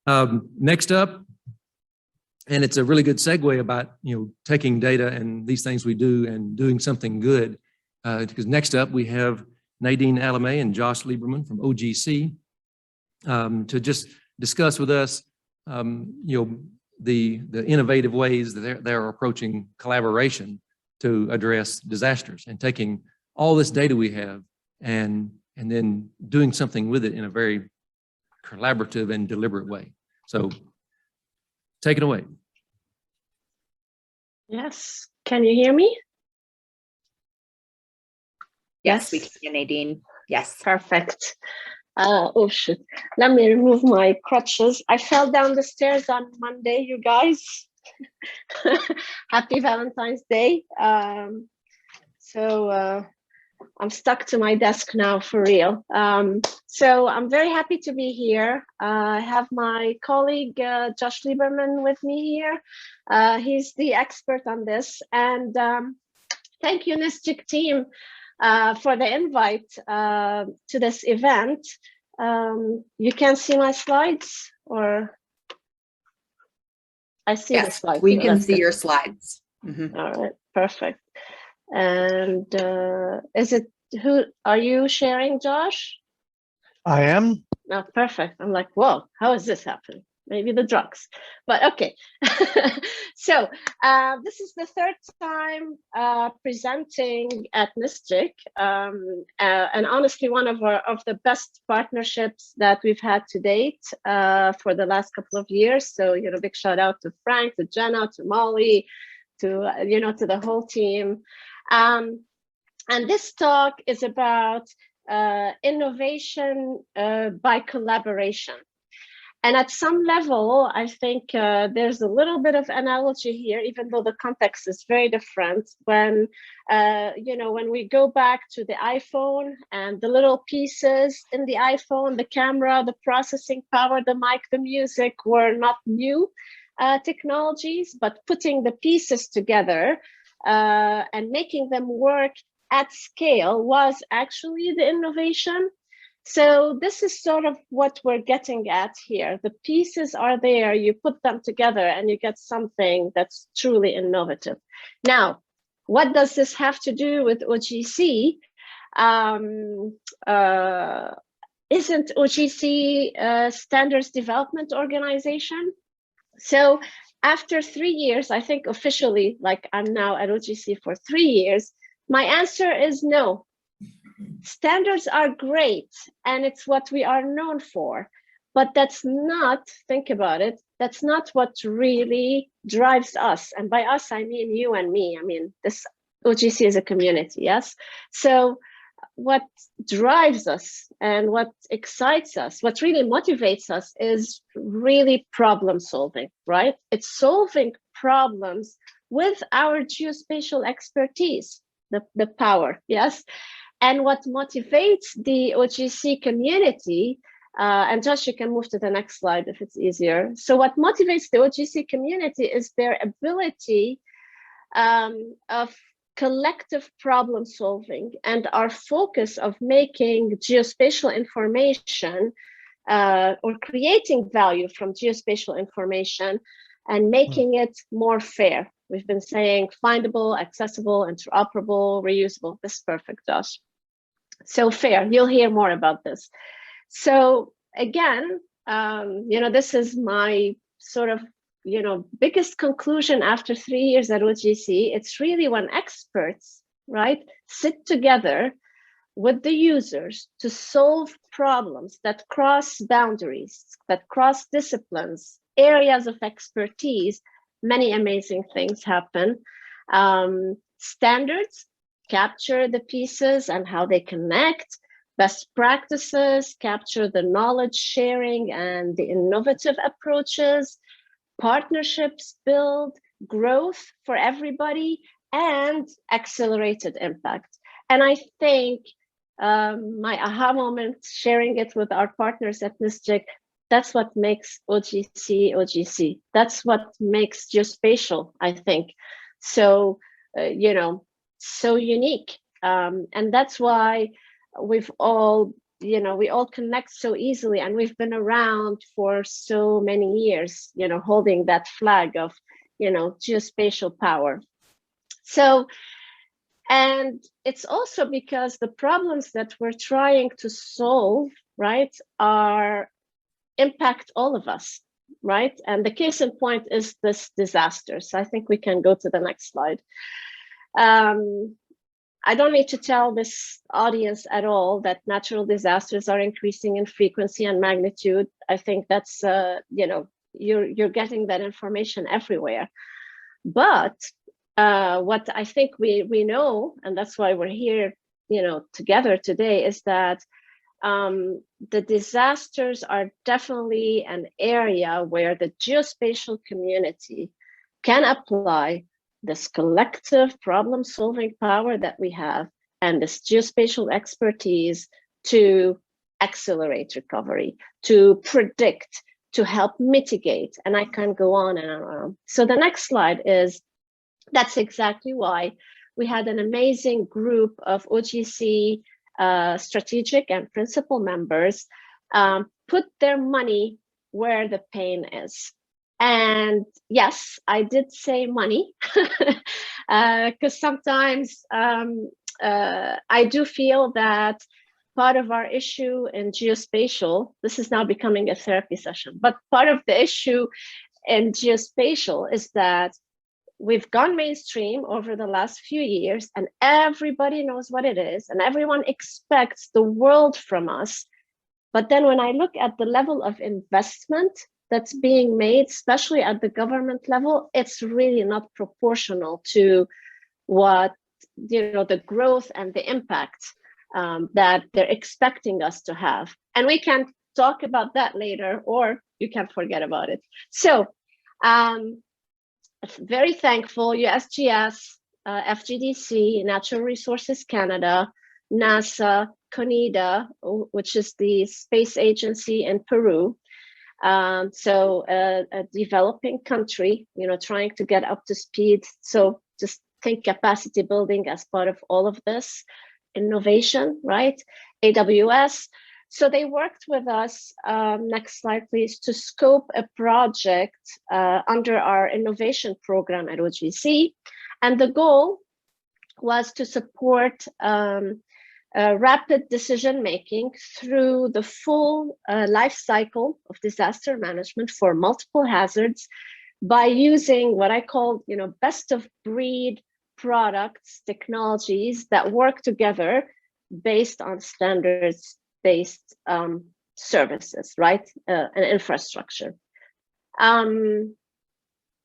Next up, and it's a really good segue about taking data and these things we do and doing something good. Because next up we have Nadine Alamay and Josh Lieberman from OGC to just discuss with us, the innovative ways that they're approaching collaboration to address disasters and taking all this data we have and then doing something with it in a very collaborative and deliberate way. So take it away. Yes, can you hear me? Yes, we can, Nadine. Yes. Perfect. Oh shoot, let me remove my crutches. I fell down the stairs on Monday, you guys. Happy Valentine's Day. So I'm stuck to my desk now for real. So I'm very happy to be here. I have my colleague Josh Lieberman with me here. He's the expert on this. And thank you, NSGIC team, for the invite to this event. You can see my slides, or I see the slides. We can see your slides. Mm-hmm. All right, perfect. And who are you sharing, Josh? I am. Oh, perfect. I'm like, whoa, how is this happening? Maybe the drugs, but okay. So this is the third time presenting at NSGIC, and honestly, one of the best partnerships that we've had to date for the last couple of years. So big shout out to Frank, to Jenna, to Molly, to to the whole team. And this talk is about innovation by collaboration. And at some level, I think there's a little bit of analogy here, even though the context is very different. When, when we go back to the iPhone and the little pieces in the iPhone, the camera, the processing power, the mic, the music were not new technologies, but putting the pieces together and making them work at scale was actually the innovation. So this is sort of what we're getting at here. The pieces are there, you put them together and you get something that's truly innovative. Now, what does this have to do with OGC? Isn't OGC a standards development organization? So after 3 years, I think officially, like I'm now at OGC for 3 years, my answer is no. Standards are great, and it's what we are known for, but that's not, think about it, that's not what really drives us. And by us, I mean you and me. I mean, this OGC is a community, yes? So what drives us and what excites us, what really motivates us is really problem solving, right? It's solving problems with our geospatial expertise, the power, yes? And what motivates the OGC community, and Josh, you can move to the next slide if it's easier. So what motivates the OGC community is their ability of collective problem solving and our focus of making geospatial information or creating value from geospatial information and making it more fair. We've been saying findable, accessible, interoperable, reusable. This is perfect, Josh. So fair, you'll hear more about this. So again, this is my sort of, biggest conclusion after 3 years at OGC. It's really when experts, right, sit together with the users to solve problems that cross boundaries, that cross disciplines, areas of expertise, many amazing things happen. Standards capture the pieces and how they connect. Best practices capture the knowledge sharing and the innovative approaches. Partnerships build growth for everybody and accelerated impact. And I think my aha moment, sharing it with our partners at NSGIC, that's what makes OGC OGC. That's what makes geospatial, I think, so so unique. And that's why we've all you know, we all connect so easily, and we've been around for so many years, you know, holding that flag of, you know, geospatial power. So, and it's also because the problems that we're trying to solve, right, are impact all of us, right? And the case in point is this disaster. So I think we can go to the next slide. I don't need to tell this audience at all that natural disasters are increasing in frequency and magnitude. I think that's, you know, you're getting that information everywhere. But what I think we know, and that's why we're here, you know, together today, is that the disasters are definitely an area where the geospatial community can apply this collective problem-solving power that we have and this geospatial expertise to accelerate recovery, to predict, to help mitigate, and I can go on and on. So the next slide is, that's exactly why we had an amazing group of OGC strategic and principal members put their money where the pain is. And yes, I did say money, because sometimes I do feel that part of our issue in geospatial, this is now becoming a therapy session, but part of the issue in geospatial is that we've gone mainstream over the last few years, and everybody knows what it is, and everyone expects the world from us. But then when I look at the level of investment that's being made, especially at the government level, it's really not proportional to what, you know, the growth and the impact that they're expecting us to have. And we can talk about that later, or you can forget about it. So very thankful, USGS, FGDC, Natural Resources Canada, NASA, CONIDA, which is the space agency in Peru. So a developing country, you know, trying to get up to speed. So just think capacity building as part of all of this innovation, right? AWS. So they worked with us, next slide please, to scope a project under our innovation program at OGC. And the goal was to support rapid decision-making through the full life cycle of disaster management for multiple hazards by using what I call, you know, best of breed products, technologies that work together based on standards-based services, right, and infrastructure.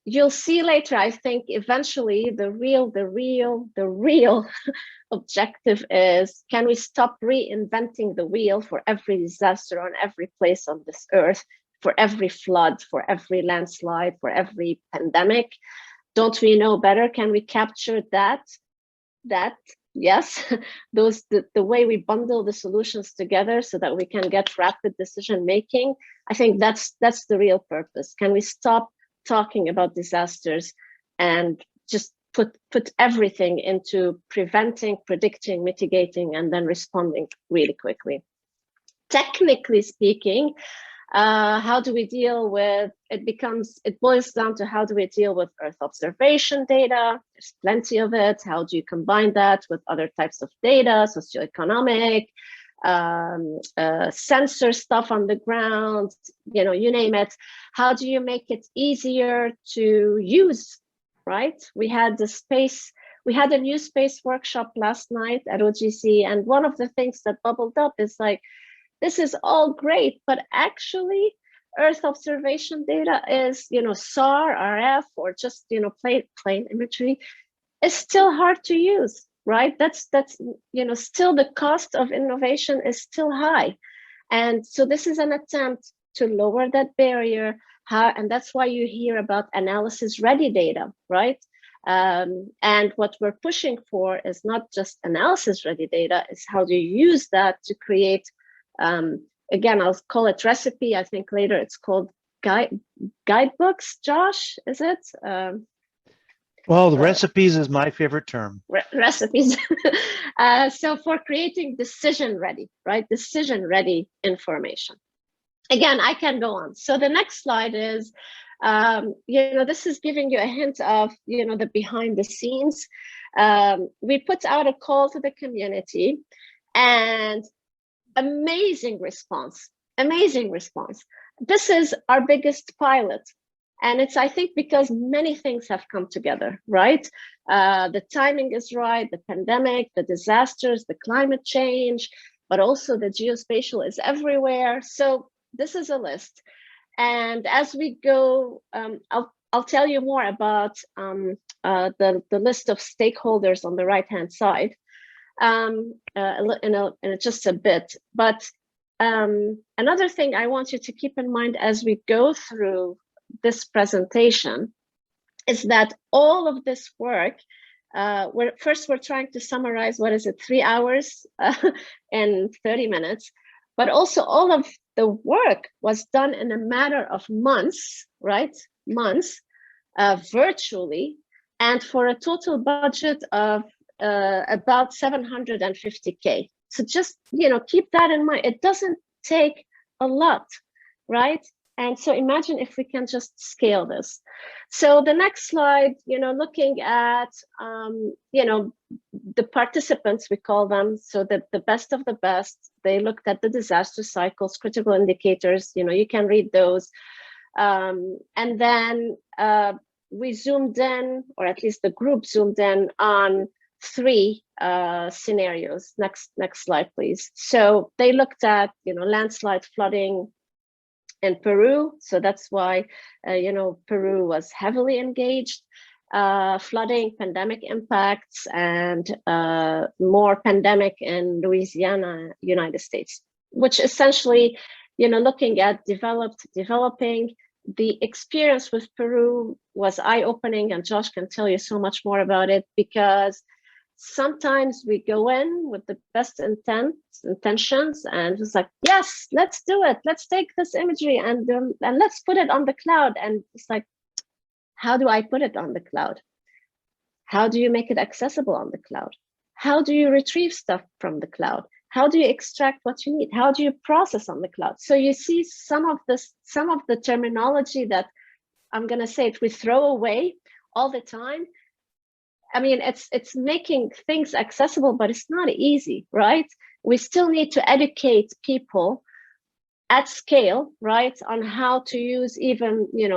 You'll see later, I think eventually the real objective is, can we stop reinventing the wheel for every disaster on every place on this earth, for every flood, for every landslide, for every pandemic? Don't we know better? Can we capture that? Yes, the way we bundle the solutions together so that we can get rapid decision making. I think that's the real purpose. Can we stop talking about disasters and just put everything into preventing, predicting, mitigating, and then responding really quickly? Technically speaking, how do we deal with it boils down to how do we deal with Earth observation data? There's plenty of it. How do you combine that with other types of data, socioeconomic, sensor stuff on the ground, you know, you name it. How do you make it easier to use, right? We had a new space workshop last night at OGC, and one of the things that bubbled up is like, this is all great, but actually Earth observation data is, you know, SAR, RF, or just, you know, plain imagery is still hard to use, right? That's, you know, still the cost of innovation is still high. And so this is an attempt to lower that barrier. And that's why you hear about analysis ready data, right? And what we're pushing for is not just analysis ready data, is how do you use that to create, again, I'll call it recipe. I think later it's called guidebooks, Josh, is it? Well, the recipes is my favorite term. Recipes. So for creating decision ready, right? Decision ready information. Again, I can go on. So the next slide is, this is giving you a hint of, the behind the scenes. We put out a call to the community and amazing response. This is our biggest pilot. And it's, I think, because many things have come together, right? The timing is right, the pandemic, the disasters, the climate change, but also the geospatial is everywhere. So this is a list. And as we go, I'll tell you more about the list of stakeholders on the right-hand side in just a bit. But another thing I want you to keep in mind as we go through this presentation is that all of this work, we're trying to summarize, 3 hours and 30 minutes, but also all of the work was done in a matter of months, right? Months, virtually, and for a total budget of about 750K. So just, keep that in mind. It doesn't take a lot, right? And so imagine if we can just scale this. So the next slide, looking at, the participants, we call them, so that the best of the best, they looked at the disaster cycles, critical indicators, you can read those. And then we zoomed in, or at least the group zoomed in on 3 scenarios. Next slide, please. So they looked at, landslide, flooding in Peru. So that's why, Peru was heavily engaged. Flooding, pandemic impacts, and more pandemic in Louisiana, United States, which essentially, looking at developing. The experience with Peru was eye-opening, and Josh can tell you so much more about it, because sometimes we go in with the best intentions and it's like, yes, let's do it. Let's take this imagery and let's put it on the cloud. And it's like, how do I put it on the cloud? How do you make it accessible on the cloud? How do you retrieve stuff from the cloud? How do you extract what you need? How do you process on the cloud? So you see some of the terminology that I'm going to say it, we throw away all the time. I mean, it's making things accessible, but it's not easy, right? We still need to educate people at scale, right, on how to use even, we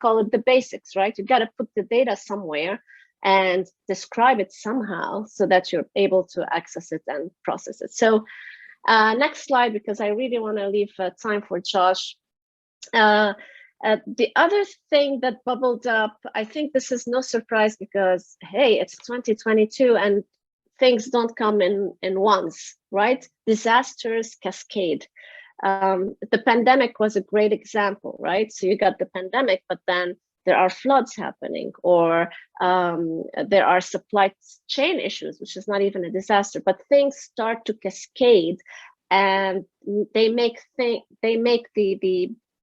call it the basics, right? You got to put the data somewhere and describe it somehow so that you're able to access it and process it. So next slide, because I really want to leave time for Josh. The other thing that bubbled up, I think this is no surprise because, hey, it's 2022 and things don't come in once, right? Disasters cascade. The pandemic was a great example, right? So you got the pandemic, but then there are floods happening, or there are supply chain issues, which is not even a disaster, but things start to cascade, and they make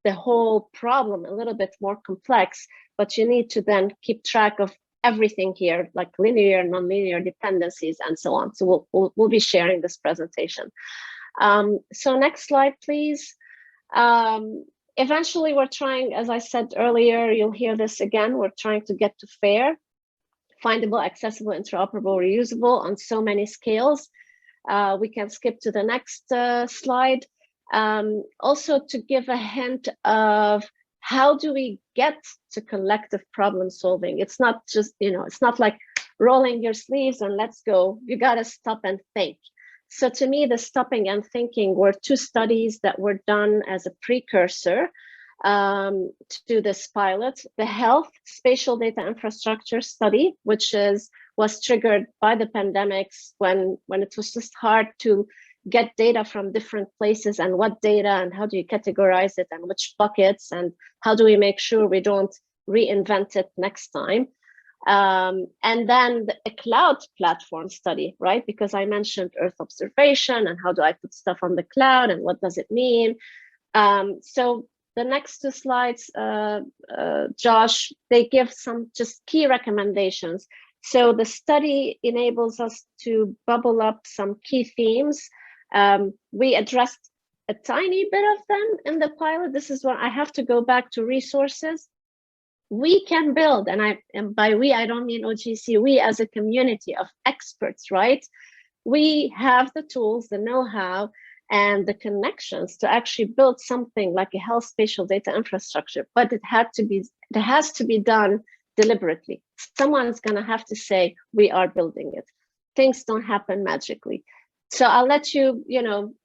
the whole problem a little bit more complex. But you need to then keep track of everything here, like linear, nonlinear dependencies, and so on. So we'll be sharing this presentation. So next slide, please. Eventually, we're trying, as I said earlier, you'll hear this again, we're trying to get to FAIR, findable, accessible, interoperable, reusable on so many scales. We can skip to the next slide. Also to give a hint of how do we get to collective problem solving. It's not just, it's not like rolling your sleeves and let's go. You got to stop and think. So to me, the stopping and thinking were 2 studies that were done as a precursor to this pilot. The health spatial data infrastructure study, which was triggered by the pandemics when it was just hard to get data from different places, and what data and how do you categorize it and which buckets, and how do we make sure we don't reinvent it next time. And then a cloud platform study, right? Because I mentioned Earth observation and how do I put stuff on the cloud and what does it mean? So the next two slides, Josh, they give some just key recommendations. So the study enables us to bubble up some key themes. We addressed a tiny bit of them in the pilot. This is what I have to go back to resources. We can build, and by we, I don't mean OGC, we as a community of experts, right? We have the tools, the know-how, and the connections to actually build something like a health spatial data infrastructure, but it has to be done deliberately. Someone's going to have to say, we are building it. Things don't happen magically. So I'll let you,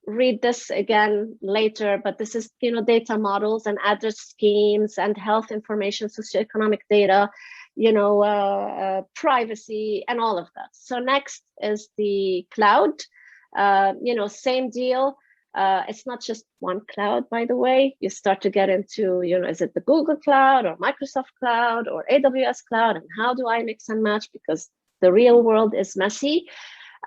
read this again later, but this is, data models and address schemes and health information, socioeconomic data, privacy and all of that. So next is the cloud, same deal. It's not just one cloud, by the way. You start to get into, is it the Google Cloud or Microsoft Cloud or AWS Cloud? And how do I mix and match? Because the real world is messy.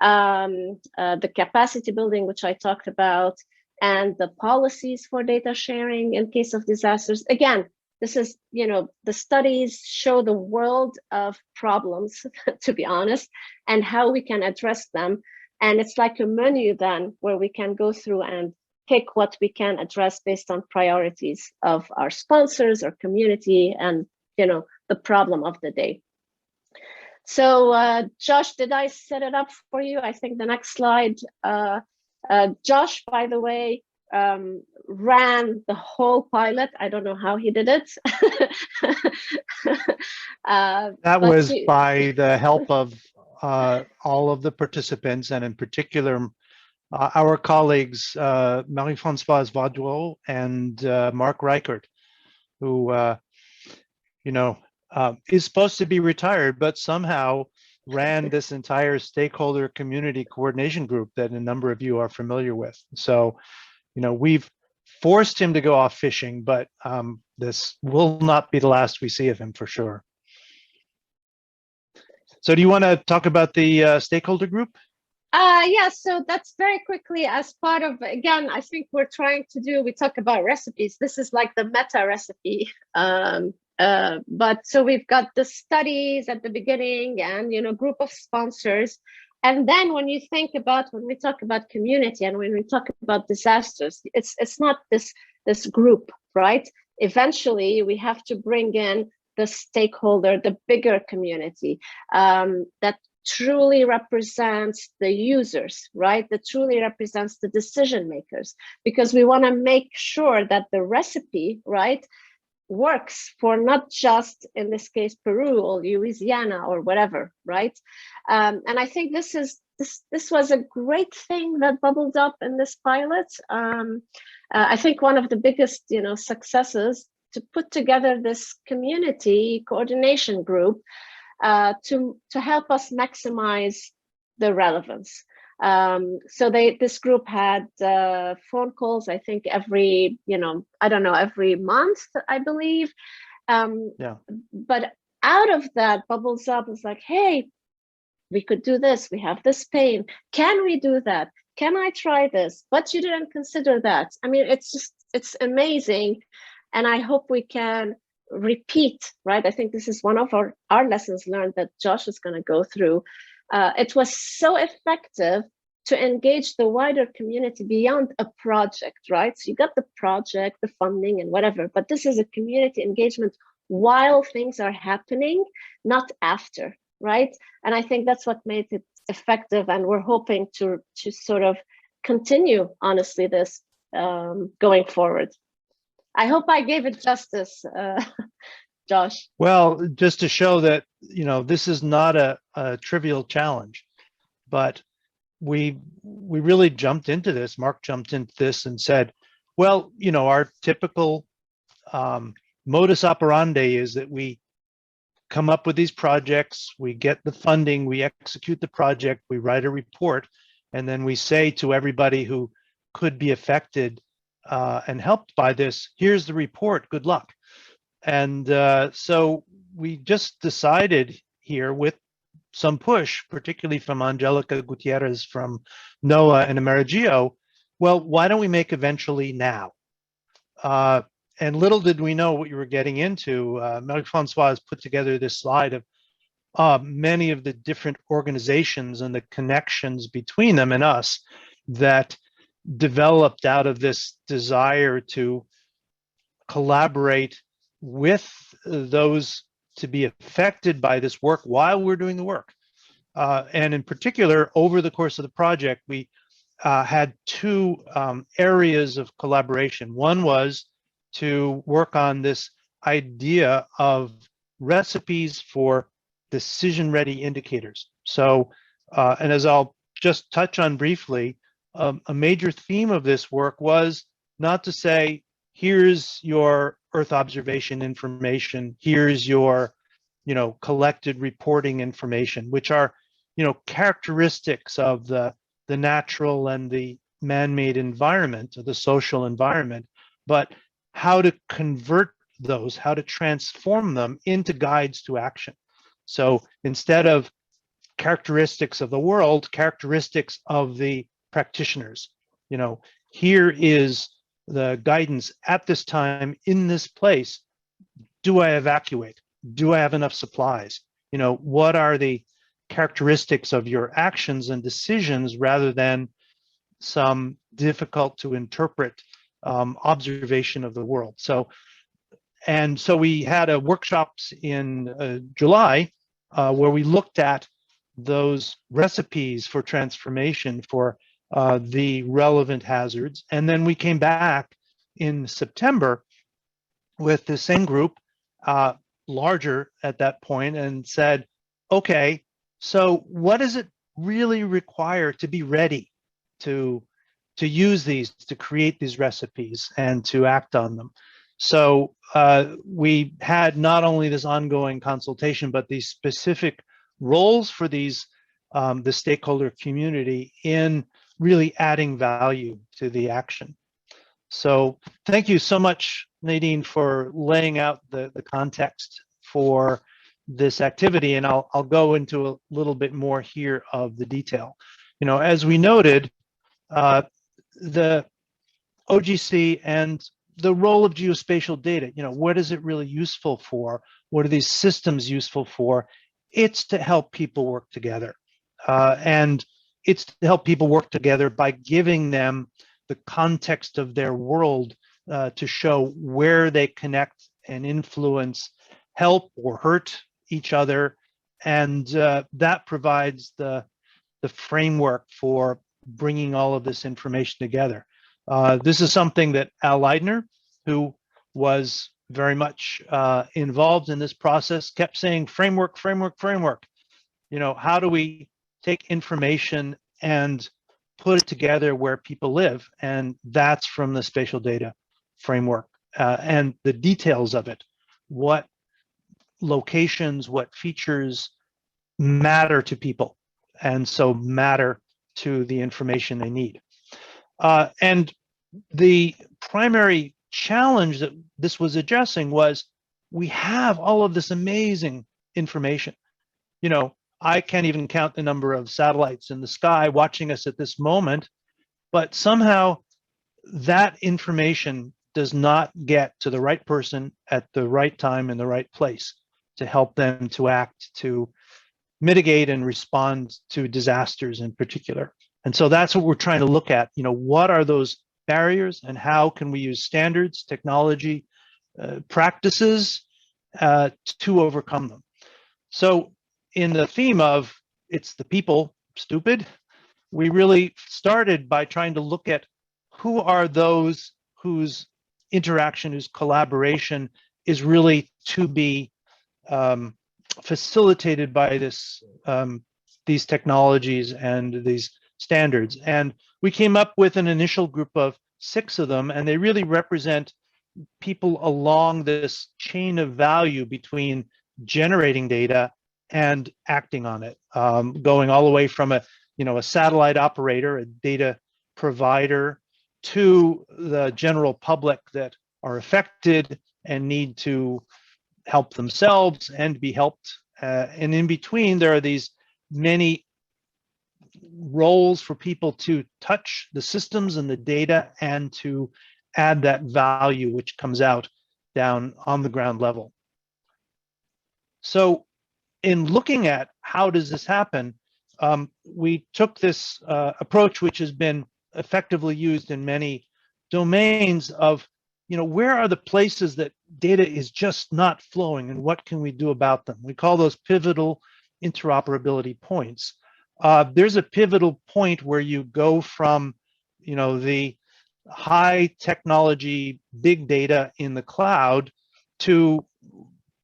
The capacity building, which I talked about, and the policies for data sharing in case of disasters. Again, this is, the studies show the world of problems, to be honest, and how we can address them. And it's like a menu then where we can go through and pick what we can address based on priorities of our sponsors or community and, the problem of the day. So Josh, did I set it up for you? I think the next slide, Josh, by the way, ran the whole pilot. I don't know how he did it. That was by the help of all of the participants, and in particular, our colleagues, Marie-Françoise Vaudreau and Mark Reichert, who, is supposed to be retired, but somehow ran this entire stakeholder community coordination group that a number of you are familiar with. So, we've forced him to go off fishing, but this will not be the last we see of him for sure. So do you want to talk about the stakeholder group? Yeah, so that's very quickly as part of, again, I think we talk about recipes. This is like the meta recipe. But so we've got the studies at the beginning and, group of sponsors. And then when we talk about community and when we talk about disasters, it's not this group, right? Eventually we have to bring in the stakeholder, the bigger community that truly represents the users, right? That truly represents the decision makers, because we want to make sure that the recipe, right, works for not just, in this case, Peru or Louisiana or whatever, right? And I think this was a great thing that bubbled up in this pilot. I think one of the biggest, successes to put together this community coordination group to help us maximize the relevance. So this group had phone calls, I think every, every month, I believe. Yeah. But out of that bubbles up, it's like, hey, we could do this. We have this pain. Can we do that? Can I try this? But you didn't consider that. I mean, it's amazing. And I hope we can repeat, right? I think this is one of our lessons learned that Josh is going to go through. It was so effective to engage the wider community beyond a project, right? So you got the project, the funding and whatever, but this is a community engagement while things are happening, not after, right? And I think that's what made it effective. And we're hoping to sort of continue, honestly, this going forward. I hope I gave it justice, Josh. Well, just to show that, this is not a trivial challenge, but we really jumped into this. Mark jumped into this and said, well, our typical modus operandi is that we come up with these projects, we get the funding, we execute the project, we write a report, and then we say to everybody who could be affected and helped by this, here's the report, good luck. And so we just decided here, with some push, particularly from Angelica Gutierrez from NOAA and Emergio, well, why don't we make eventually now? and little did we know what you were getting into. Marie-Françoise has put together this slide of many of the different organizations and the connections between them and us that developed out of this desire to collaborate with those to be affected by this work while we're doing the work. And in particular, over the course of the project, we had two areas of collaboration. One was to work on this idea of recipes for decision-ready indicators. So, and as I'll just touch on briefly, a major theme of this work was not to say, here's your Earth observation information, here's your, collected reporting information, which are, characteristics of the natural and the man-made environment, or the social environment, but how to convert those, how to transform them into guides to action. So instead of characteristics of the world, characteristics of the practitioners, here is the guidance at this time in this place. Do I evacuate? Do I have enough supplies? What are the characteristics of your actions and decisions rather than some difficult to interpret observation of the world. So we had a workshops in July where we looked at those recipes for transformation for the relevant hazards. And then we came back in September with the same group, larger at that point, and said, okay, so what does it really require to be ready to use these, to create these recipes and to act on them? So we had not only this ongoing consultation, but these specific roles for these, the stakeholder community in really adding value to the action. So thank you so much, Nadine, for laying out the context for this activity. And I'll go into a little bit more here of the detail. As we noted, the OGC and the role of geospatial data, what is it really useful for? What are these systems useful for? It's to help people work together. And it's to help people work together by giving them the context of their world to show where they connect and influence, help or hurt each other. And that provides the framework for bringing all of this information together. This is something that Al Leidner, who was very much involved in this process, kept saying, framework, framework, framework. How do we take information and put it together where people live? And that's from the spatial data framework and the details of it. What locations, what features matter to people, and so matter to the information they need. And the primary challenge that this was addressing was, we have all of this amazing information. I can't even count the number of satellites in the sky watching us at this moment, but somehow that information does not get to the right person at the right time in the right place to help them to act, to mitigate and respond to disasters in particular. And so that's what we're trying to look at. What are those barriers and how can we use standards, technology, practices to overcome them? So in the theme of it's the people, stupid, we really started by trying to look at who are those whose interaction, whose collaboration is really to be facilitated by these technologies and these standards. And we came up with an initial group of 6 of them, and they really represent people along this chain of value between generating data and acting on it, going all the way from a satellite operator, a data provider, to the general public that are affected and need to help themselves and be helped. And in between, there are these many roles for people to touch the systems and the data and to add that value which comes out down on the ground level. So in looking at how does this happen, we took this approach, which has been effectively used in many domains of, where are the places that data is just not flowing and what can we do about them? We call those pivotal interoperability points. There's a pivotal point where you go from, the high technology, big data in the cloud to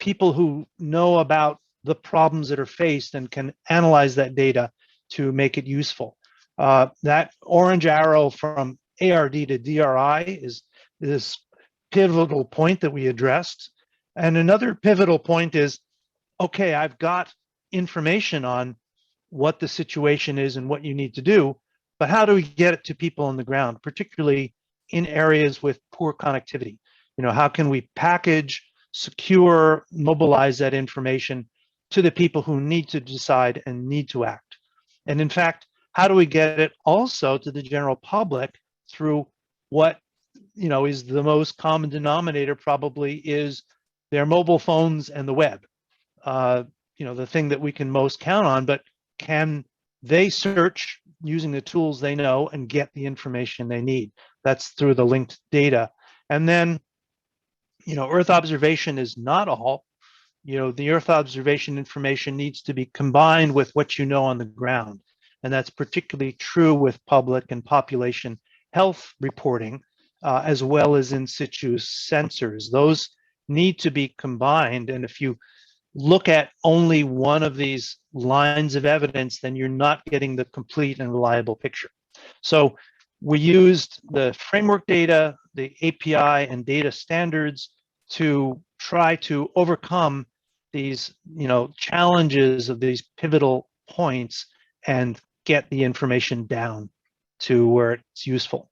people who know about the problems that are faced and can analyze that data to make it useful. That orange arrow from ARD to DRI is this pivotal point that we addressed. And another pivotal point is, okay, I've got information on what the situation is and what you need to do, but how do we get it to people on the ground, particularly in areas with poor connectivity? How can we package, secure, mobilize that information to the people who need to decide and need to act? And in fact, how do we get it also to the general public through what is the most common denominator probably is their mobile phones and the web, the thing that we can most count on, but can they search using the tools they know and get the information they need? That's through the linked data. And then, Earth observation is not all. The Earth observation information needs to be combined with what you know on the ground. And that's particularly true with public and population health reporting, as well as in situ sensors. Those need to be combined. And if you look at only one of these lines of evidence, then you're not getting the complete and reliable picture. So we used the framework data, the API and data standards to try to overcome these, challenges of these pivotal points and get the information down to where it's useful.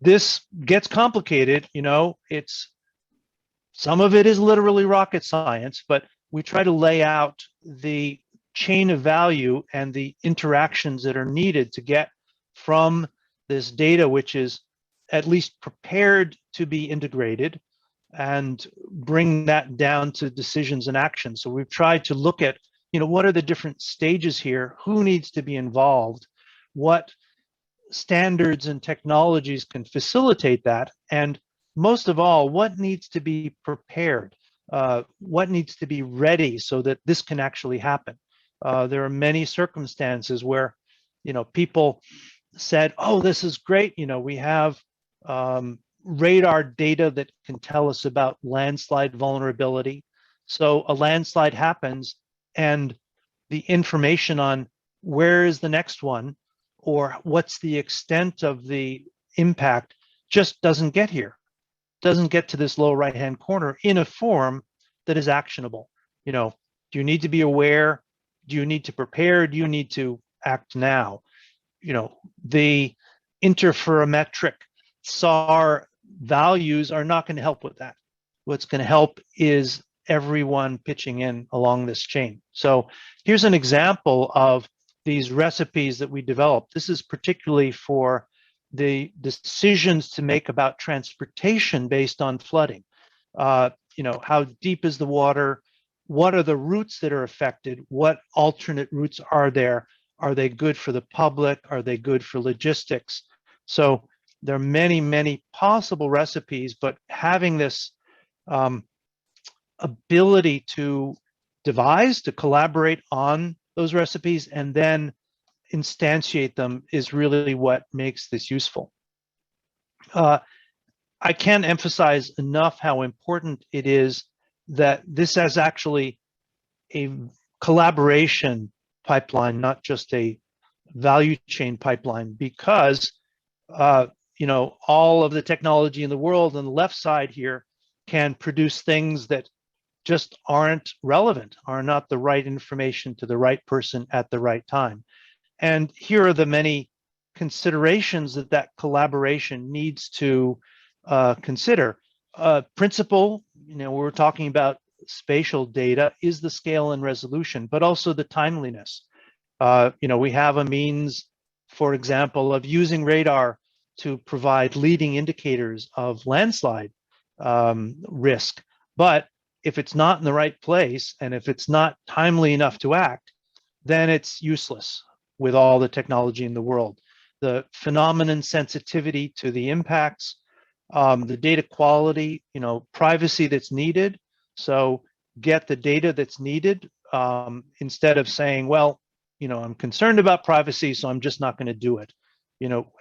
This gets complicated, it's some of it is literally rocket science, but we try to lay out the chain of value and the interactions that are needed to get from this data, which is at least prepared to be integrated, and bring that down to decisions and actions. So we've tried to look at, what are the different stages here? Who needs to be involved? What standards and technologies can facilitate that? And most of all, what needs to be prepared? What needs to be ready so that this can actually happen? There are many circumstances where, people said, oh, this is great. We have radar data that can tell us about landslide vulnerability. So a landslide happens and the information on where is the next one or what's the extent of the impact just doesn't get here, doesn't get to this lower right-hand corner in a form that is actionable. Do you need to be aware? Do you need to prepare? Do you need to act now? The interferometric SAR values are not going to help with that. What's going to help is everyone pitching in along this chain. So here's an example of these recipes that we developed. This is particularly for the decisions to make about transportation based on flooding. How deep is the water? What are the routes that are affected? What alternate routes are there? Are they good for the public? Are they good for logistics? So there are many, many possible recipes, but having this ability to devise, to collaborate on those recipes and then instantiate them is really what makes this useful. I can't emphasize enough how important it is that this has actually a collaboration pipeline, not just a value chain pipeline, because all of the technology in the world on the left side here can produce things that just aren't relevant, are not the right information to the right person at the right time. And here are the many considerations that collaboration needs to consider. Principle, we're talking about spatial data, is the scale and resolution, but also the timeliness. We have a means, for example, of using radar to provide leading indicators of landslide risk. But if it's not in the right place and if it's not timely enough to act, then it's useless with all the technology in the world. The phenomenon sensitivity to the impacts, the data quality, privacy that's needed. So get the data that's needed instead of saying, well, I'm concerned about privacy, so I'm just not going to do it.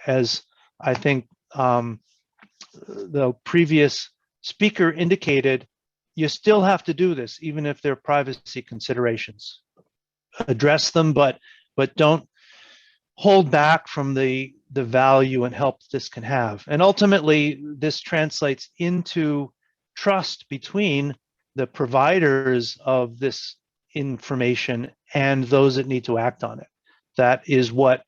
As I think the previous speaker indicated, you still have to do this, even if there are privacy considerations. Address them, but don't hold back from the value and help this can have. And ultimately, this translates into trust between the providers of this information and those that need to act on it. That is what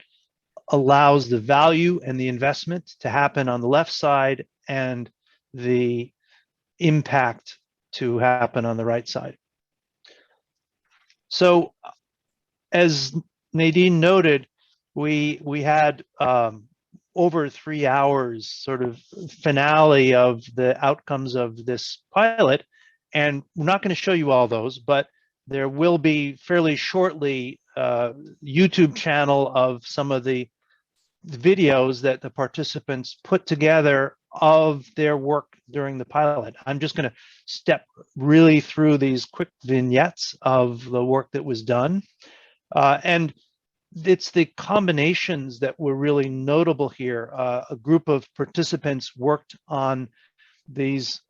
allows the value and the investment to happen on the left side and the impact to happen on the right side. So as Nadine noted, we had over 3 hours sort of finale of the outcomes of this pilot. And we're not going to show you all those, but there will be fairly shortly YouTube channel of some of the videos that the participants put together of their work during the pilot. I'm just going to step really through these quick vignettes of the work that was done. And it's the combinations that were really notable here. A group of participants worked on these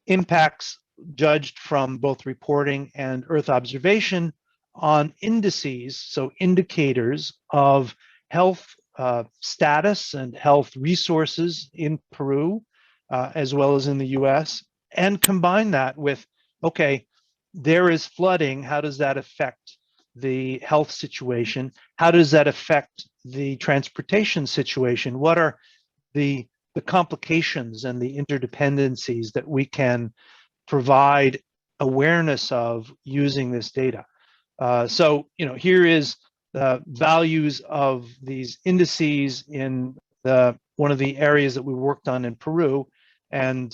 impacts judged from both reporting and Earth observation on indices, so indicators of health status and health resources in Peru, as well as in the US, and combine that with, okay, there is flooding, how does that affect the health situation? How does that affect the transportation situation? What are the complications and the interdependencies that we can provide awareness of using this data? So, here is the values of these indices in one of the areas that we worked on in Peru. And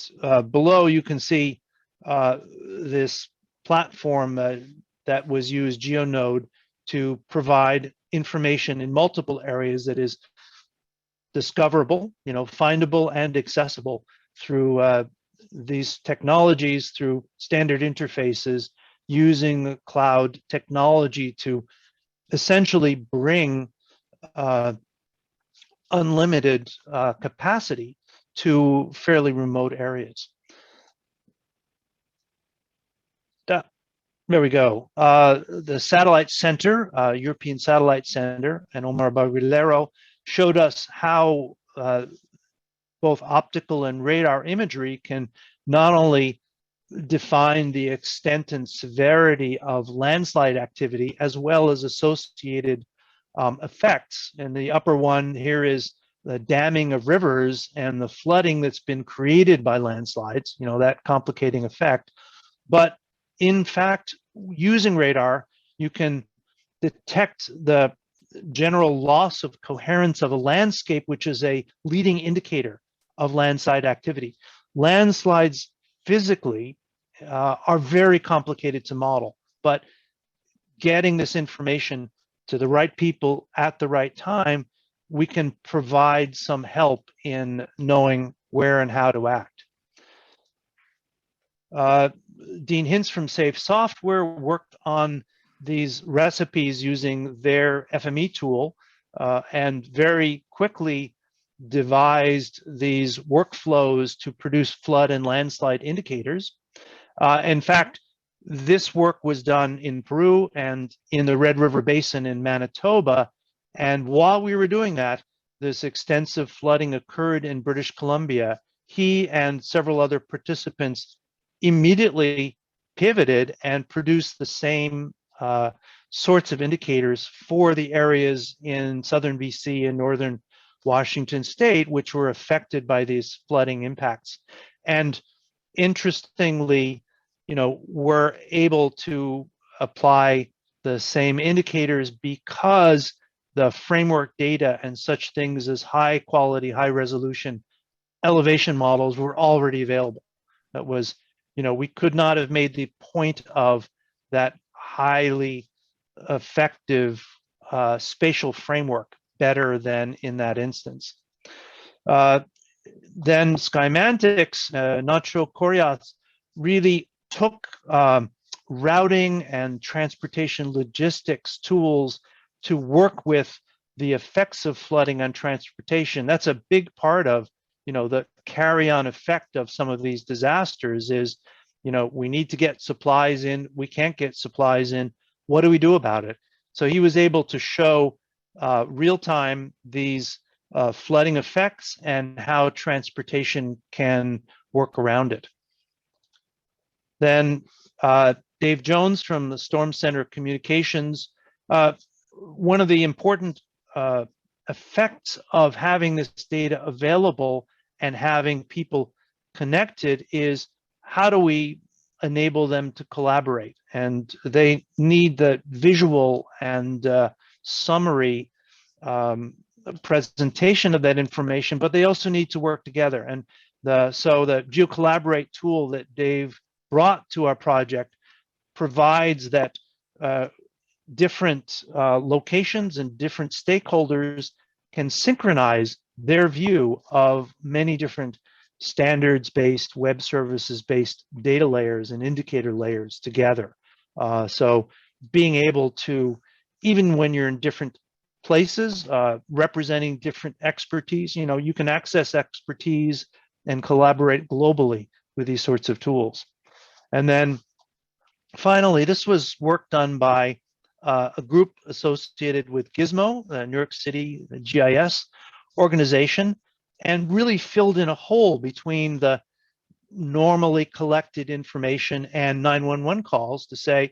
below you can see this platform that was used, GeoNode, to provide information in multiple areas that is discoverable, findable and accessible through these technologies, through standard interfaces, using the cloud technology to essentially bring unlimited capacity to fairly remote areas. There we go. The Satellite Center, European Satellite Center, and Omar Barrilero showed us how both optical and radar imagery can not only define the extent and severity of landslide activity, as well as associated effects. And the upper one here is the damming of rivers and the flooding that's been created by landslides, that complicating effect. But in fact, using radar, you can detect the general loss of coherence of a landscape, which is a leading indicator of landslide activity. Landslides physically are very complicated to model, but getting this information to the right people at the right time, we can provide some help in knowing where and how to act. Dean Hintz from Safe Software worked on these recipes using their FME tool and very quickly devised these workflows to produce flood and landslide indicators. In fact, this work was done in Peru and in the Red River Basin in Manitoba. And while we were doing that, this extensive flooding occurred in British Columbia. He and several other participants immediately pivoted and produced the same sorts of indicators for the areas in southern BC and northern Washington state, which were affected by these flooding impacts. And interestingly, we're able to apply the same indicators because the framework data and such things as high quality, high resolution elevation models were already available. That was, we could not have made the point of that highly effective spatial framework better than in that instance. Then Skymantics, Nacho Corias, really took routing and transportation logistics tools to work with the effects of flooding on transportation. That's a big part of, the carry-on effect of some of these disasters is, we need to get supplies in, we can't get supplies in, what do we do about it? So he was able to show real-time these flooding effects and how transportation can work around it. Then Dave Jones from the Storm Center Communications, one of the important effects of having this data available and having people connected is how do we enable them to collaborate? And they need the visual and summary presentation of that information, but they also need to work together. And so the GeoCollaborate tool that Dave brought to our project provides that different locations and different stakeholders can synchronize their view of many different standards-based, web services-based data layers and indicator layers together. So being able to, even when you're in different places, representing different expertise, you can access expertise and collaborate globally with these sorts of tools. And then finally, this was work done by a group associated with Gizmo, the New York City GIS organization, and really filled in a hole between the normally collected information and 911 calls to say,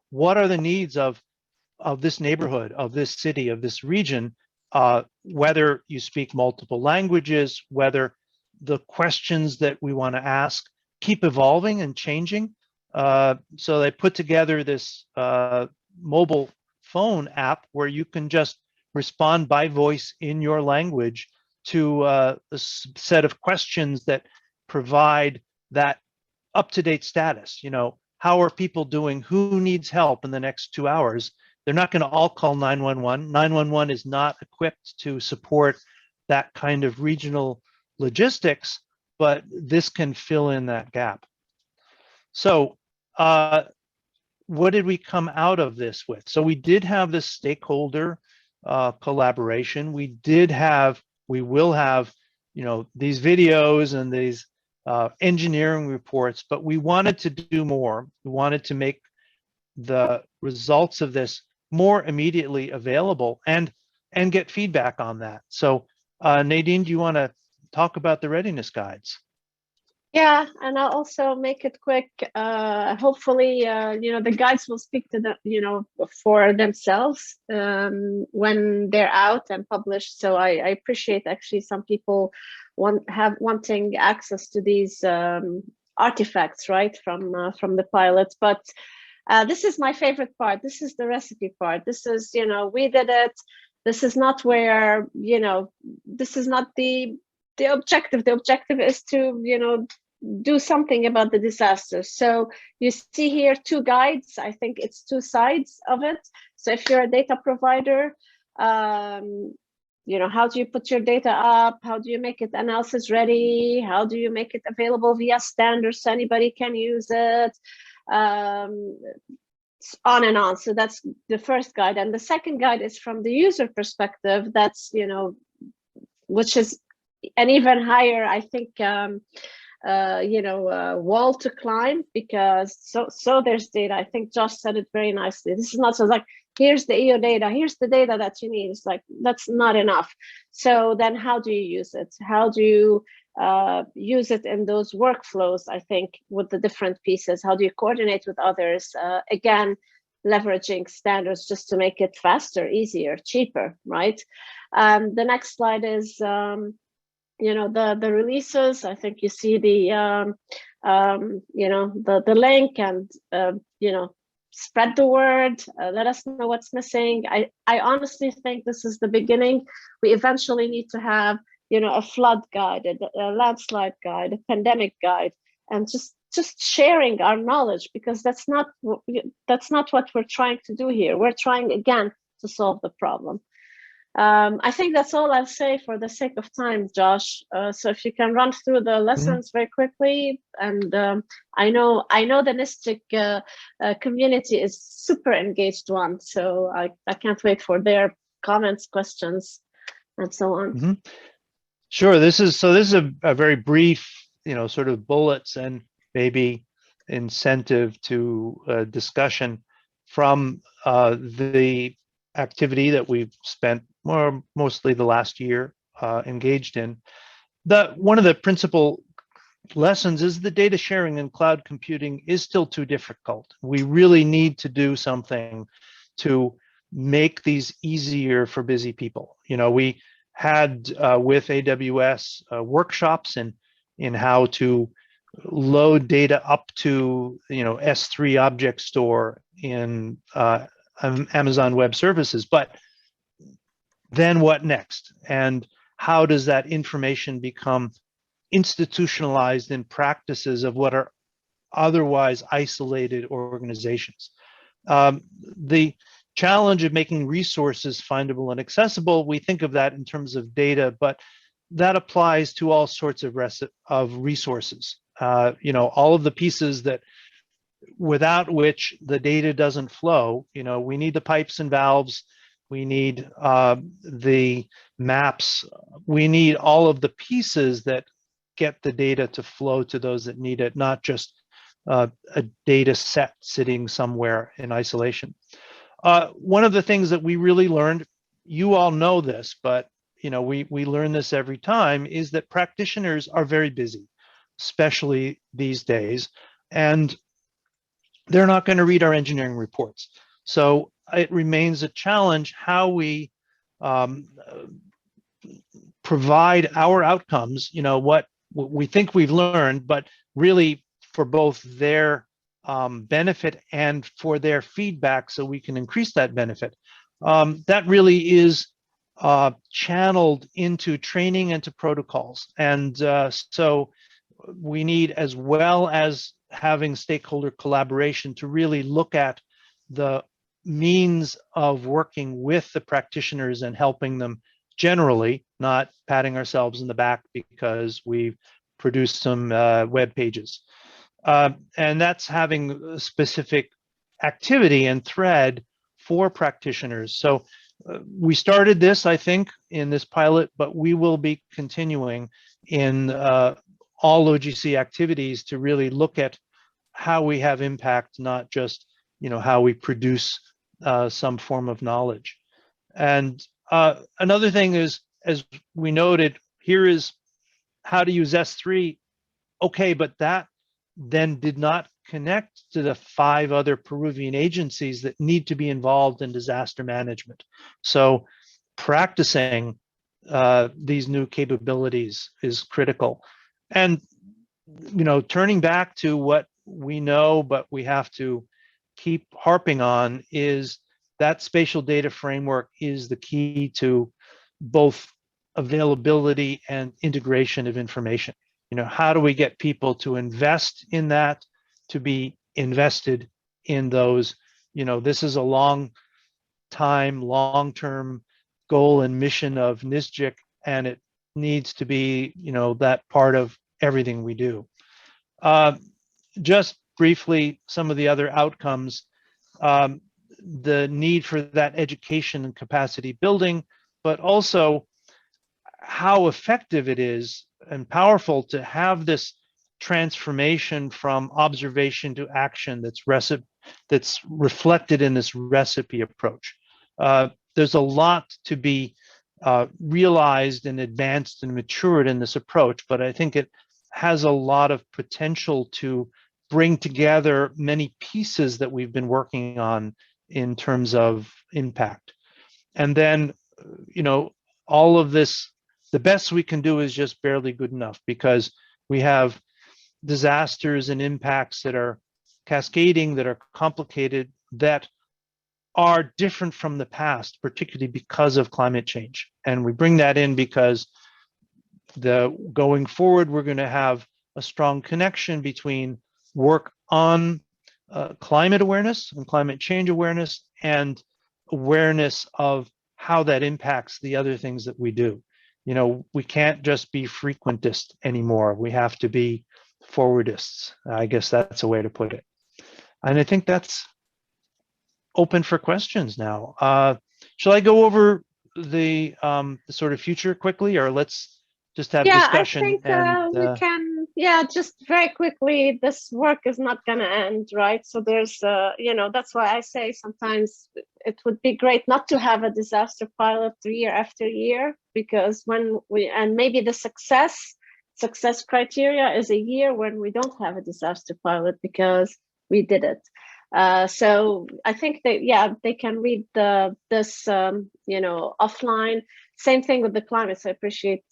what are the needs of this neighborhood, of this city, of this region, whether you speak multiple languages, whether the questions that we want to ask keep evolving and changing. So they put together this mobile phone app where you can just respond by voice in your language to a set of questions that provide that up-to-date status. How are people doing? Who needs help in the next 2 hours? They're not going to all call 911. 911 is not equipped to support that kind of regional logistics, but this can fill in that gap. So what did we come out of this with? So we did have this stakeholder collaboration. We will have, these videos and these engineering reports, but we wanted to do more. We wanted to make the results of this more immediately available and get feedback on that. So Nadine, do you want to talk about the readiness guides? Yeah, and I'll also make it quick. Hopefully, the guides will speak to them, for themselves when they're out and published. So I appreciate actually some people wanting access to these artifacts, right, from the pilots. But this is my favorite part. This is the recipe part. This is, we did it. This is not where, this is not the objective. The objective is to, do something about the disaster. So you see here 2 guides. I think it's 2 sides of it. So if you're a data provider, how do you put your data up? How do you make it analysis ready? How do you make it available via standards so anybody can use it? On and on. So that's the first guide. And the second guide is from the user perspective. That's, which is an even higher, I think, wall to climb, because so there's data. I think Josh said it very nicely. This is not so like, here's the EO data, here's the data that you need. It's like, that's not enough. So then how do you use it? How do you use it in those workflows, I think, with the different pieces? How do you coordinate with others? Again, leveraging standards just to make it faster, easier, cheaper, right? The next slide is, the releases. I think you see the, the link and, spread the word, let us know what's missing. I honestly think this is the beginning. We eventually need to have, a flood guide, a landslide guide, a pandemic guide, and just sharing our knowledge, because that's not what we're trying to do here. We're trying again to solve the problem. I think that's all I'll say for the sake of time, Josh. So if you can run through the lessons very quickly, and I know the NSGIC community is super engaged one, so I can't wait for their comments, questions, and so on. Sure. This is a very brief, sort of bullets and maybe incentive to discussion from the activity that we've spent mostly the last year engaged in. One of the principal lessons is the data sharing in cloud computing is still too difficult. We really need to do something to make these easier for busy people. We had with AWS workshops in how to load data up to S3 object store in Amazon Web Services, but then what next? And how does that information become institutionalized in practices of what are otherwise isolated organizations? The challenge of making resources findable and accessible, we think of that in terms of data, but that applies to all sorts of resources. All of the pieces that without which the data doesn't flow. We need the pipes and valves, we need the maps, we need all of the pieces that get the data to flow to those that need it, not just a data set sitting somewhere in isolation. One of the things that we really learned, you all know this, but we learn this every time, is that practitioners are very busy, especially these days, and they're not going to read our engineering reports. So it remains a challenge how we provide our outcomes, what we think we've learned, but really for both their benefit and for their feedback so we can increase that benefit. That really is channeled into training and to protocols. And so we need, as well as having stakeholder collaboration, to really look at the means of working with the practitioners and helping them generally, not patting ourselves in the back because we've produced some web pages. And that's having a specific activity and thread for practitioners. So we started this, I think, in this pilot, but we will be continuing in all OGC activities to really look at how we have impact, not just how we produce some form of knowledge. And another thing is, as we noted, here is how to use S3. Okay, but that then did not connect to the 5 other Peruvian agencies that need to be involved in disaster management. So practicing these new capabilities is critical. And turning back to what we know, but we have to keep harping on, is that spatial data framework is the key to both availability and integration of information. How do we get people to invest in that, to be invested in those? This is a long-term goal and mission of NSGIC, and it needs to be, that part of everything we do. Just briefly, some of the other outcomes, the need for that education and capacity building, but also how effective it is and powerful to have this transformation from observation to action that's reflected in this recipe approach. There's a lot to be realized and advanced and matured in this approach, but I think it has a lot of potential to bring together many pieces that we've been working on in terms of impact. And then, all of this, the best we can do is just barely good enough, because we have disasters and impacts that are cascading, that are complicated, that are different from the past, particularly because of climate change. And we bring that in because going forward, we're going to have a strong connection between work on climate awareness and climate change awareness and awareness of how that impacts the other things that we do. You know, we can't just be frequentists anymore. We have to be forwardists. I guess that's a way to put it. And I think that's open for questions now. Shall I go over the sort of future quickly, or let's just have discussion? I think we can, just very quickly, this work is not going to end, right? So there's, that's why I say sometimes it would be great not to have a disaster pilot year after year, because and maybe the success criteria is a year when we don't have a disaster pilot because we did it. So I think that, they can read this, offline. Same thing with the climate. So I appreciate,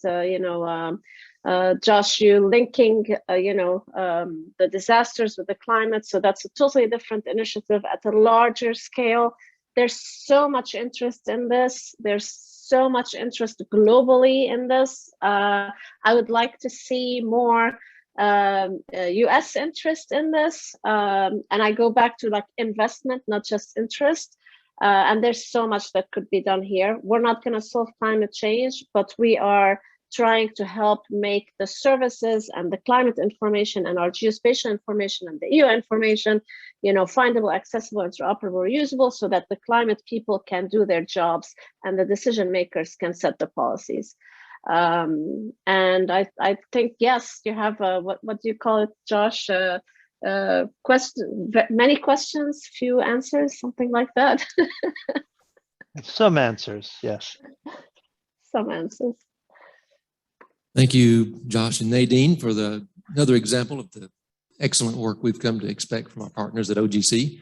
Josh, you linking, the disasters with the climate. So that's a totally different initiative at a larger scale. There's so much interest in this. There's so much interest globally in this. I would like to see more US interest in this. And I go back to like investment, not just interest. And there's so much that could be done here. We're not going to solve climate change, but we are trying to help make the services and the climate information and our geospatial information and the EU information, findable, accessible, interoperable, reusable, so that the climate people can do their jobs and the decision makers can set the policies. And I think, yes, you have what do you call it, Josh? Many questions, few answers, something like that. Some answers, yes. Some answers. Thank you, Josh and Nadine, for another example of the excellent work we've come to expect from our partners at OGC.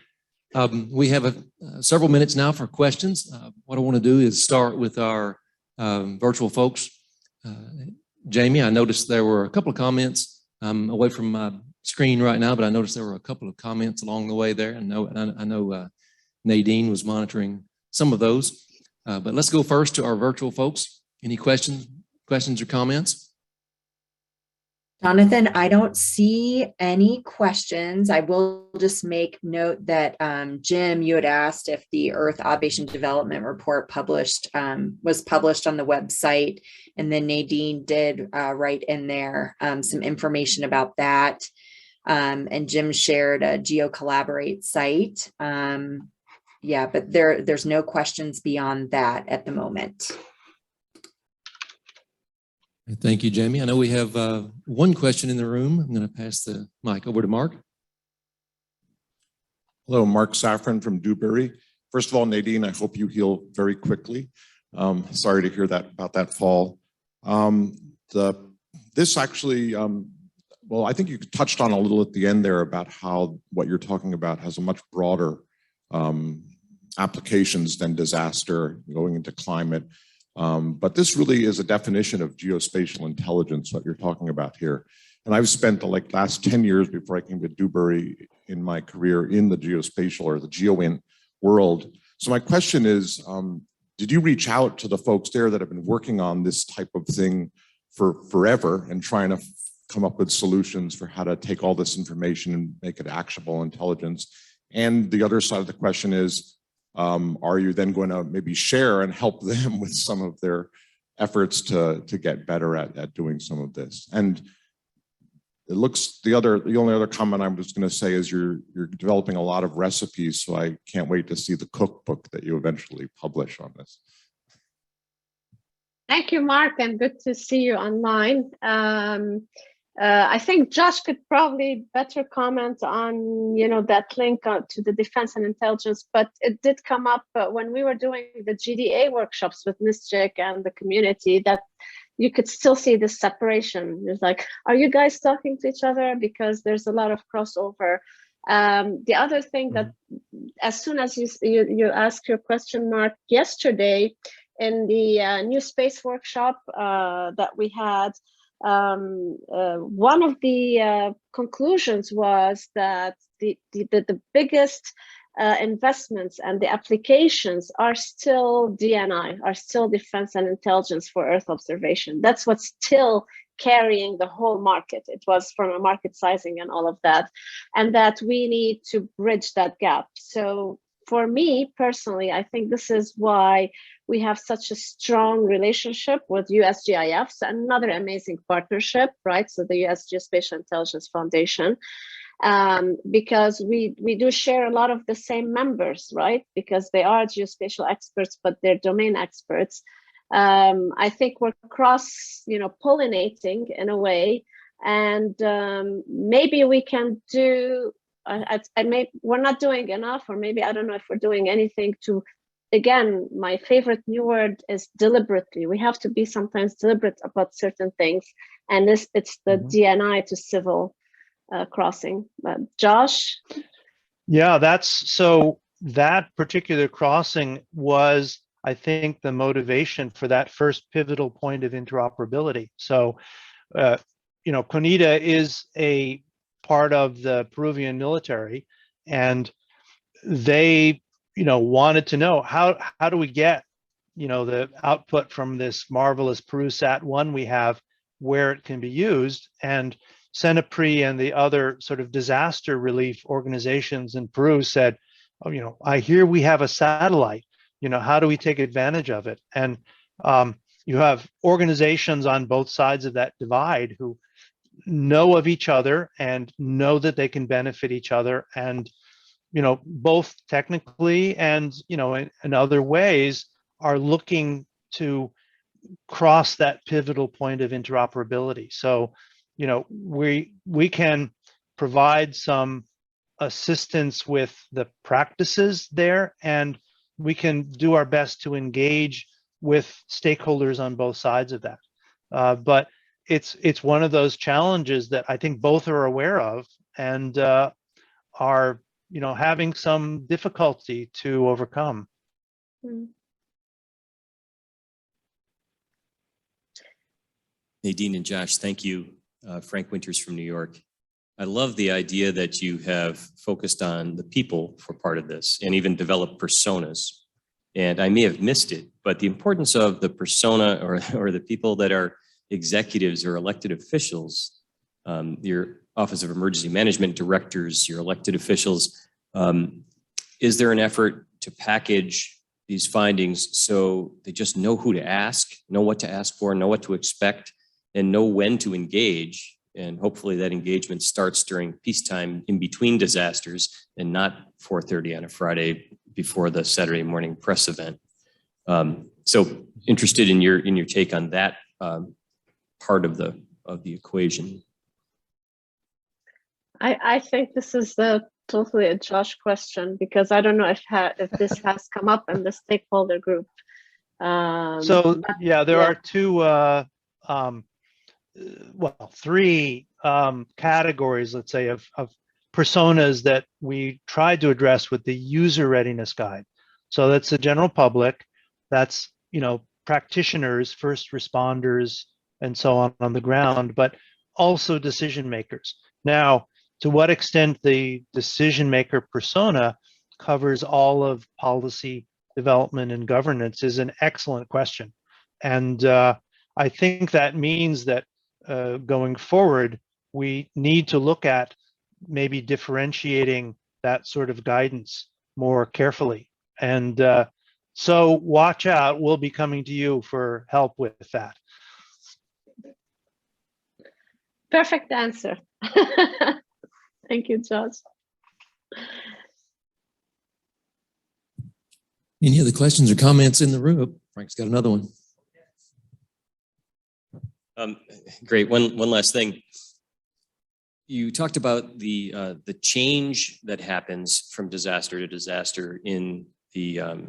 We have several minutes now for questions. What I want to do is start with our virtual folks. Jamie, I noticed there were a couple of comments away from my screen right now, but I noticed there were a couple of comments along the way there. I know Nadine was monitoring some of those, but let's go first to our virtual folks. Any questions or comments? Jonathan, I don't see any questions. I will just make note that Jim, you had asked if the Earth Observation Development Report was published on the website, and then Nadine did write in there some information about that. And Jim shared a GeoCollaborate site. But there's no questions beyond that at the moment. Thank you, Jamie. I know we have one question in the room. I'm going to pass the mic over to Mark. Hello, Mark Safran from Dewberry. First of all, Nadine, I hope you heal very quickly. Sorry to hear about that fall. This actually, well, I think you touched on a little at the end there about how what you're talking about has a much broader applications than disaster, going into climate. But this really is a definition of geospatial intelligence, what you're talking about here. And I've spent the last 10 years before I came to Dewberry in my career in the geospatial or the GeoInt world. So my question is, did you reach out to the folks there that have been working on this type of thing for forever and trying to come up with solutions for how to take all this information and make it actionable intelligence? And the other side of the question is, are you then going to maybe share and help them with some of their efforts to get better at doing some of this? And it looks, the only other comment I'm just going to say is you're developing a lot of recipes, so I can't wait to see the cookbook that you eventually publish on this. Thank you, Mark, and good to see you online. I think Josh could probably better comment on, that link to the defense and intelligence, but it did come up when we were doing the GDA workshops with NSGIC and the community, that you could still see this separation. It's like, are you guys talking to each other? Because there's a lot of crossover. The other thing that, as soon as you ask your question, Mark, yesterday in the new space workshop that we had, one of the conclusions was that the biggest investments and the applications are still DNI, are still defense and intelligence for Earth observation. That's what's still carrying the whole market. It was from a market sizing and all of that, and that we need to bridge that gap. So for me personally, I think this is why we have such a strong relationship with USGIF, so another amazing partnership, right? So the US Geospatial Intelligence Foundation, because we do share a lot of the same members, right? Because they are geospatial experts, but they're domain experts. I think we're cross, pollinating in a way, and maybe we can do. We're not doing enough, or maybe I don't know if we're doing anything to. Again, my favorite new word is deliberately. We have to be sometimes deliberate about certain things, and it's the DNI to civil crossing. Josh? Yeah, that particular crossing was, I think, the motivation for that first pivotal point of interoperability. So, CONITA is a part of the Peruvian military, and they, wanted to know how do we get, the output from this marvelous PeruSat-1 we have, where it can be used. And CENIPRI and the other sort of disaster relief organizations in Peru said, oh, I hear we have a satellite, how do we take advantage of it? And you have organizations on both sides of that divide who know of each other and know that they can benefit each other, and both technically and in other ways are looking to cross that pivotal point of interoperability. So we can provide some assistance with the practices there, and we can do our best to engage with stakeholders on both sides of that. But it's one of those challenges that I think both are aware of and are having some difficulty to overcome. Nadine and Josh, thank you. Frank Winters from New York. I love the idea that you have focused on the people for part of this and even developed personas. And I may have missed it, but the importance of the persona or the people that are executives or elected officials, your Office of Emergency Management directors, your elected officials, is there an effort to package these findings so they just know who to ask, know what to ask for, know what to expect, and know when to engage? And hopefully that engagement starts during peacetime in between disasters and not 4:30 on a Friday before the Saturday morning press event. So interested in your take on that part of the equation. I think this is totally a Josh question, because I don't know if this has come up in the stakeholder group. So yeah, there are two, three categories, let's say, of personas that we tried to address with the user readiness guide. So that's the general public, that's practitioners, first responders, and so on the ground, but also decision makers. Now, to what extent the decision maker persona covers all of policy development and governance is an excellent question. And I think that means that going forward, we need to look at maybe differentiating that sort of guidance more carefully. And so watch out, we'll be coming to you for help with that. Perfect answer. Thank you, Josh. Any other questions or comments in the room? Frank's got another one. Great. One last thing. You talked about the change that happens from disaster to disaster in the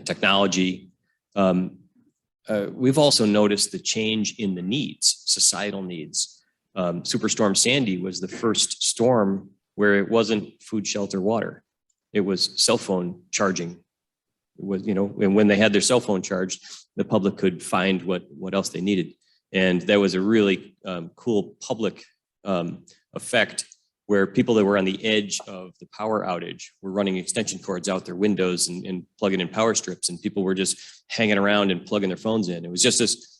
technology. We've also noticed the change in the needs, societal needs. Superstorm Sandy was the first storm where it wasn't food, shelter, water. It was cell phone charging. It was, and when they had their cell phone charged, the public could find what else they needed. And that was a really cool public effect where people that were on the edge of the power outage were running extension cords out their windows and plugging in power strips, and people were just hanging around and plugging their phones in. It was just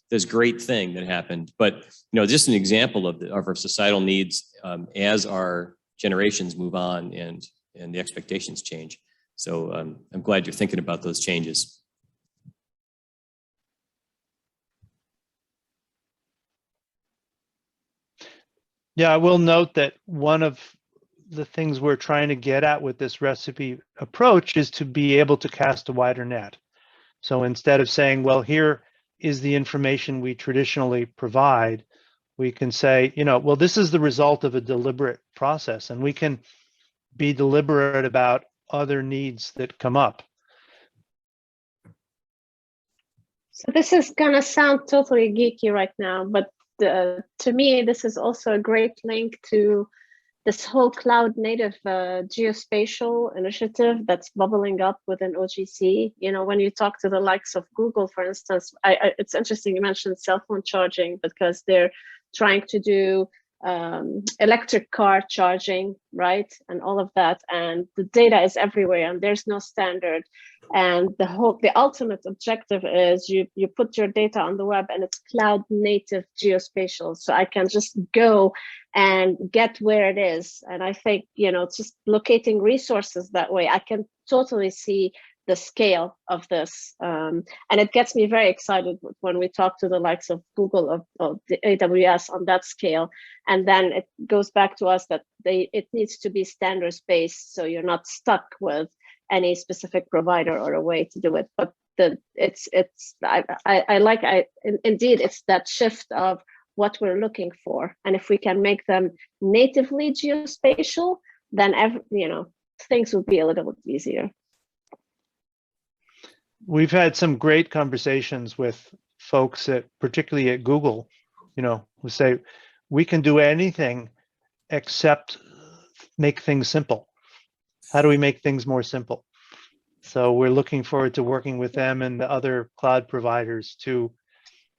this great thing that happened. But just an example of our societal needs as our generations move on and the expectations change. So I'm glad you're thinking about those changes. Yeah, I will note that one of the things we're trying to get at with this recipe approach is to be able to cast a wider net. So instead of saying, well, here is the information we traditionally provide, we can say, well, this is the result of a deliberate process, and we can be deliberate about other needs that come up. So this is gonna sound totally geeky right now, but to me, this is also a great link to this whole cloud native geospatial initiative that's bubbling up within OGC. When you talk to the likes of Google, for instance, it's interesting you mentioned cell phone charging, because they're trying to do electric car charging, right? And all of that. And the data is everywhere and there's no standard. And the ultimate objective is you put your data on the web and it's cloud native geospatial. So I can just go and get where it is. And I think, just locating resources that way, I can totally see the scale of this. And it gets me very excited when we talk to the likes of Google, of the AWS on that scale. And then it goes back to us that it needs to be standards based. So you're not stuck with any specific provider or a way to do it. But indeed, it's that shift of what we're looking for. And if we can make them natively geospatial, then things will be a little bit easier. We've had some great conversations with folks particularly at Google, who say, we can do anything except make things simple. How do we make things more simple? So we're looking forward to working with them and the other cloud providers to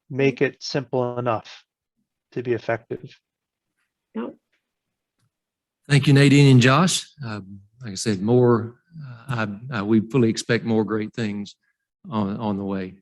make it simple enough to be effective. Yep. Thank you, Nadine and Josh. Like I said, we fully expect more great things on the way.